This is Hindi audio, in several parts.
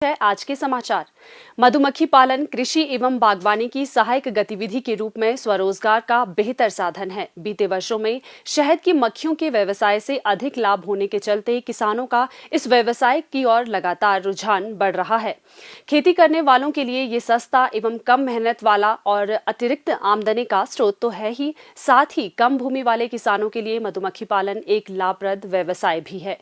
है आज के समाचार। मधुमक्खी पालन कृषि एवं बागवानी की सहायक गतिविधि के रूप में स्वरोजगार का बेहतर साधन है। बीते वर्षों में शहद की मक्खियों के व्यवसाय से अधिक लाभ होने के चलते किसानों का इस व्यवसाय की ओर लगातार रुझान बढ़ रहा है। खेती करने वालों के लिए ये सस्ता एवं कम मेहनत वाला और अतिरिक्त आमदनी का स्रोत तो है ही, साथ ही कम भूमि वाले किसानों के लिए मधुमक्खी पालन एक लाभप्रद व्यवसाय भी है।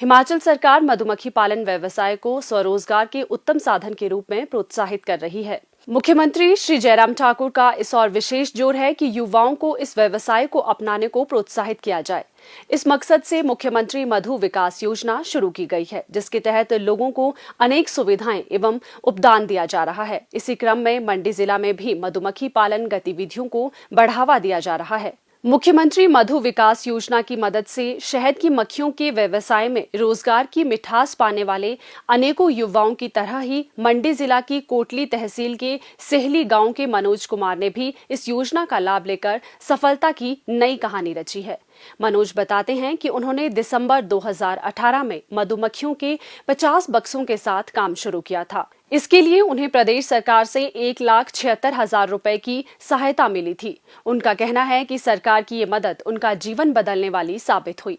हिमाचल सरकार मधुमक्खी पालन व्यवसाय को स्वरोजगार के उत्तम साधन के रूप में प्रोत्साहित कर रही है। मुख्यमंत्री श्री जयराम ठाकुर का इस ओर विशेष जोर है कि युवाओं को इस व्यवसाय को अपनाने को प्रोत्साहित किया जाए। इस मकसद से मुख्यमंत्री मधु विकास योजना शुरू की गई है, जिसके तहत लोगों को अनेक सुविधाएं एवं उपदान दिया जा रहा है। इसी क्रम में मंडी जिला में भी मधुमक्खी पालन गतिविधियों को बढ़ावा दिया जा रहा है। मुख्यमंत्री मधु विकास योजना की मदद से शहद की मक्खियों के व्यवसाय में रोजगार की मिठास पाने वाले अनेकों युवाओं की तरह ही मंडी जिला की कोटली तहसील के सेहली गांव के मनोज कुमार ने भी इस योजना का लाभ लेकर सफलता की नई कहानी रची है। मनोज बताते हैं कि उन्होंने दिसंबर 2018 में मधुमक्खियों के 50 बक्सों के साथ काम शुरू किया था। इसके लिए उन्हें प्रदेश सरकार से 1,76,000 रुपए की सहायता मिली थी। उनका कहना है कि सरकार की ये मदद उनका जीवन बदलने वाली साबित हुई।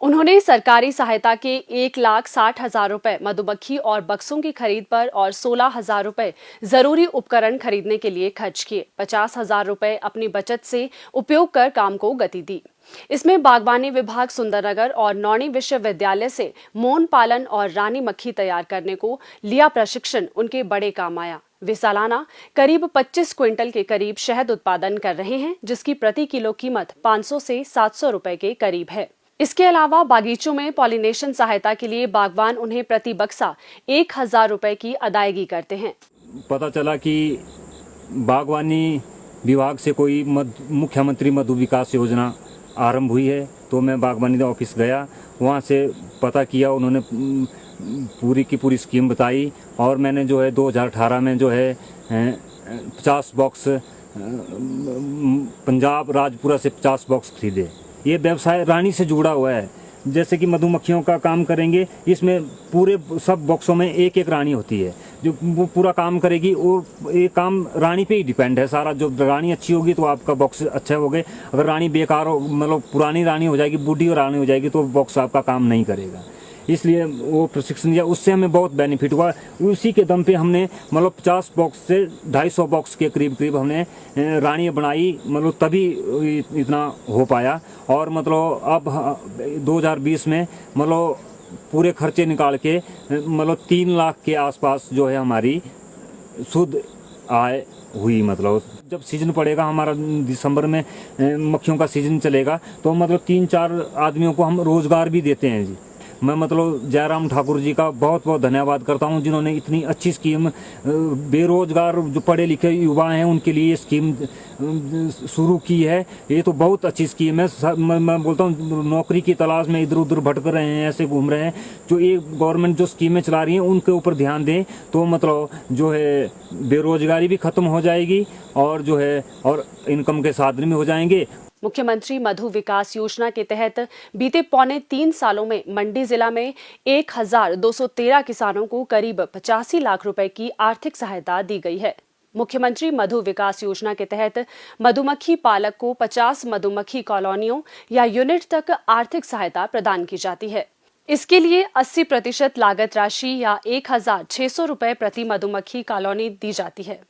उन्होंने सरकारी सहायता के 1,60,000 रुपए मधुमक्खी और बक्सों की खरीद पर और 16,000 रुपए जरूरी उपकरण खरीदने के लिए खर्च किए। 50,000 रुपए अपनी बचत से उपयोग कर काम को गति दी। इसमें बागवानी विभाग सुंदरनगर और नौणी विश्वविद्यालय से मोन पालन और रानी मक्खी तैयार करने को लिया प्रशिक्षण उनके बड़े काम आया। वे सालाना करीब 25 क्विंटल के करीब शहद उत्पादन कर रहे हैं, जिसकी प्रति किलो कीमत 500 से 700 रुपए के करीब है। इसके अलावा बागीचों में पॉलिनेशन सहायता के लिए बागवान उन्हें प्रति बक्सा 1,000 रुपए की अदायगी करते हैं। पता चला कि बागवानी विभाग से कोई मुख्यमंत्री मधु विकास योजना आरंभ हुई है, तो मैं बागवानी ऑफिस गया, वहाँ से पता किया। उन्होंने पूरी की पूरी स्कीम बताई और मैंने जो है 2018 में जो है 50 बॉक्स पंजाब राजपुरा से 50 बॉक्स खरीदे। ये व्यवसाय रानी से जुड़ा हुआ है। जैसे कि मधुमक्खियों का काम करेंगे, इसमें पूरे सब बॉक्सों में एक एक रानी होती है जो वो पूरा काम करेगी। और ये काम रानी पे ही डिपेंड है सारा। जो रानी अच्छी होगी तो आपका बॉक्स अच्छा हो गए, अगर रानी बेकार हो, मतलब पुरानी रानी हो जाएगी, बूढ़ी रानी हो जाएगी, तो बॉक्स आपका काम नहीं करेगा। इसलिए वो प्रशिक्षण दिया, उससे हमें बहुत बेनिफिट हुआ। उसी के दम पे हमने मतलब 50 बॉक्स से 250 बॉक्स के करीब हमने रानी बनाई, मतलब तभी इतना हो पाया। और मतलब अब 2020 में मतलब पूरे खर्चे निकाल के मतलब 3 लाख के आसपास जो है हमारी शुद्ध आय हुई। मतलब जब सीजन पड़ेगा हमारा दिसंबर में मक्खियों का सीजन चलेगा, तो मतलब 3-4 आदमियों को हम रोजगार भी देते हैं जी। मैं मतलब जयराम ठाकुर जी का बहुत बहुत धन्यवाद करता हूं, जिन्होंने इतनी अच्छी स्कीम बेरोजगार जो पढ़े लिखे युवा हैं उनके लिए ये स्कीम शुरू की है। ये तो बहुत अच्छी स्कीम है। मैं बोलता हूं, नौकरी की तलाश में इधर उधर भटक रहे हैं, ऐसे घूम रहे हैं, जो ये गवर्नमेंट जो स्कीमें चला रही हैं उनके ऊपर ध्यान दें, तो मतलब जो है बेरोजगारी भी खत्म हो जाएगी और जो है और इनकम के साधन भी हो जाएंगे। मुख्यमंत्री मधु विकास योजना के तहत बीते 3.25 सालों में मंडी जिला में 1,213 किसानों को करीब 85 लाख रुपए की आर्थिक सहायता दी गई है। मुख्यमंत्री मधु विकास योजना के तहत मधुमक्खी पालक को 50 मधुमक्खी कॉलोनियों या यूनिट तक आर्थिक सहायता प्रदान की जाती है। इसके लिए 80% लागत राशि या 1,600 रुपए प्रति मधुमक्खी कॉलोनी दी जाती है।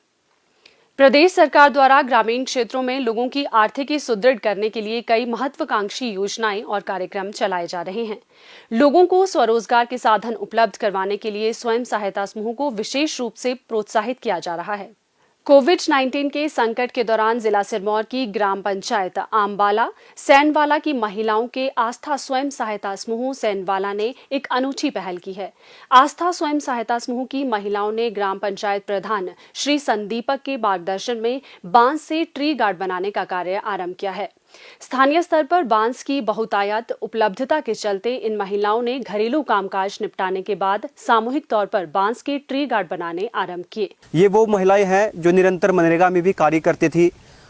प्रदेश सरकार द्वारा ग्रामीण क्षेत्रों में लोगों की आर्थिकी सुदृढ़ करने के लिए कई महत्वाकांक्षी योजनाएं और कार्यक्रम चलाए जा रहे हैं। लोगों को स्वरोजगार के साधन उपलब्ध करवाने के लिए स्वयं सहायता समूह को विशेष रूप से प्रोत्साहित किया जा रहा है। कोविड-19 के संकट के दौरान जिला सिरमौर की ग्राम पंचायत आमबाला सैनवाला की महिलाओं के आस्था स्वयं सहायता समूह सैनवाला ने एक अनूठी पहल की है। आस्था स्वयं सहायता समूह की महिलाओं ने ग्राम पंचायत प्रधान श्री संदीपक के मार्गदर्शन में बांस से ट्री गार्ड बनाने का कार्य आरंभ किया है। स्थानीय स्तर पर बांस की बहुतायत उपलब्धता के चलते इन महिलाओं ने घरेलू कामकाज निपटाने के बाद सामूहिक तौर पर बांस के ट्री गार्ड बनाने आरंभ किए। ये वो महिलाएं हैं जो निरंतर मनरेगा में भी कार्य करती थी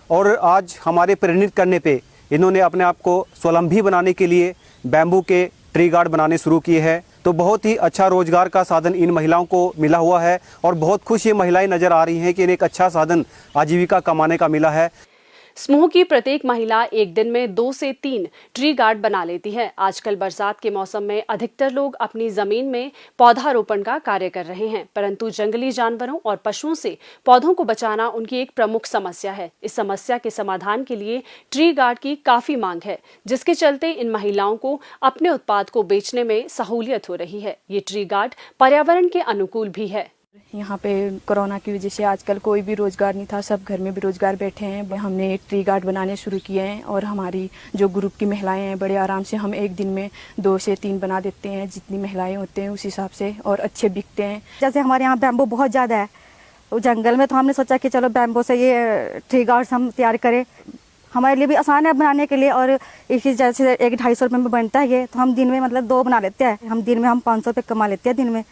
और आज हमारे प्रेरित करने पे इन्होंने अपने आप को स्वावलंबी बनाने के लिए बैम्बू के ट्री गार्ड बनाने शुरू किए हैं। तो बहुत ही अच्छा रोजगार का साधन इन महिलाओं को मिला हुआ है और बहुत खुश ये महिलाएं नज़र आ रही हैं कि इन्हें एक अच्छा साधन आजीविका कमाने का मिला है। समूह की प्रत्येक महिला एक दिन में 2 से 3 ट्री गार्ड बना लेती है। आजकल बरसात के मौसम में अधिकतर लोग अपनी जमीन में पौधारोपण का कार्य कर रहे हैं, परंतु जंगली जानवरों और पशुओं से पौधों को बचाना उनकी एक प्रमुख समस्या है। इस समस्या के समाधान के लिए ट्री गार्ड की काफी मांग है, जिसके चलते इन महिलाओं को अपने उत्पाद को बेचने में सहूलियत हो रही है। ये ट्री गार्ड पर्यावरण के अनुकूल भी है। यहाँ पे कोरोना की वजह से आजकल कोई भी रोज़गार नहीं था, सब घर में बेरोजगार बैठे हैं। हमने ट्री गार्ड बनाने शुरू किए हैं और हमारी जो ग्रुप की महिलाएं हैं बड़े आराम से हम एक दिन में 2 से 3 बना देते हैं, जितनी महिलाएं होते हैं उस हिसाब से, और अच्छे बिकते हैं। जैसे हमारे यहाँ बैम्बो बहुत ज़्यादा है जंगल में, तो हमने सोचा कि चलो बैम्बो से ये ट्री गार्ड्स हम तैयार करें। हमारे लिए भी आसान है बनाने के लिए, और इसी जैसे 1-250 रुपये में बनता है ये, तो हम दिन में मतलब 2 बना लेते हैं। हम दिन में 500 रुपये कमा लेते हैं दिन में।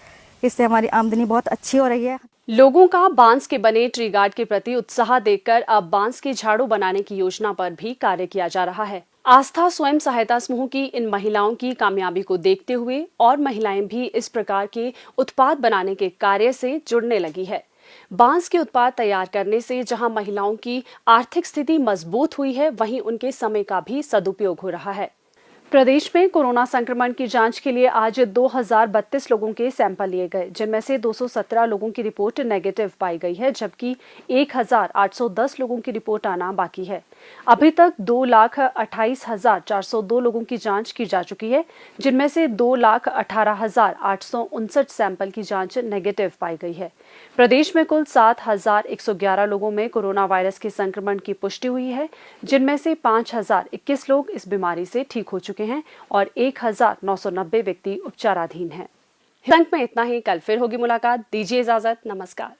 इससे हमारी आमदनी बहुत अच्छी हो रही है। लोगों का बांस के बने ट्री गार्ड के प्रति उत्साह देखकर अब बांस के झाड़ू बनाने की योजना पर भी कार्य किया जा रहा है। आस्था स्वयं सहायता समूह की इन महिलाओं की कामयाबी को देखते हुए और महिलाएं भी इस प्रकार के उत्पाद बनाने के कार्य से जुड़ने लगी है। बांस के उत्पाद तैयार करने से जहां महिलाओं की आर्थिक स्थिति मजबूत हुई है, वहीं उनके समय का भी सदुपयोग हो रहा है। प्रदेश में कोरोना संक्रमण की जांच के लिए आज 2032 लोगों के सैंपल लिए गए, जिनमें से 217 लोगों की रिपोर्ट नेगेटिव पाई गई है, जबकि 1810 लोगों की रिपोर्ट आना बाकी है। अभी तक 2,28,402 लोगों की जांच की जा चुकी है, जिनमें से 2,18,859 सैंपल की जांच नेगेटिव पाई गई है। प्रदेश में कुल 7,111 लोगों में कोरोना वायरस के संक्रमण की पुष्टि हुई है, जिनमें से 5,021 लोग इस बीमारी से ठीक हो चुके हैं और 1,990 व्यक्ति उपचाराधीन हैं। अंत में इतना ही। कल फिर होगी मुलाकात। दीजिए इजाजत। नमस्कार।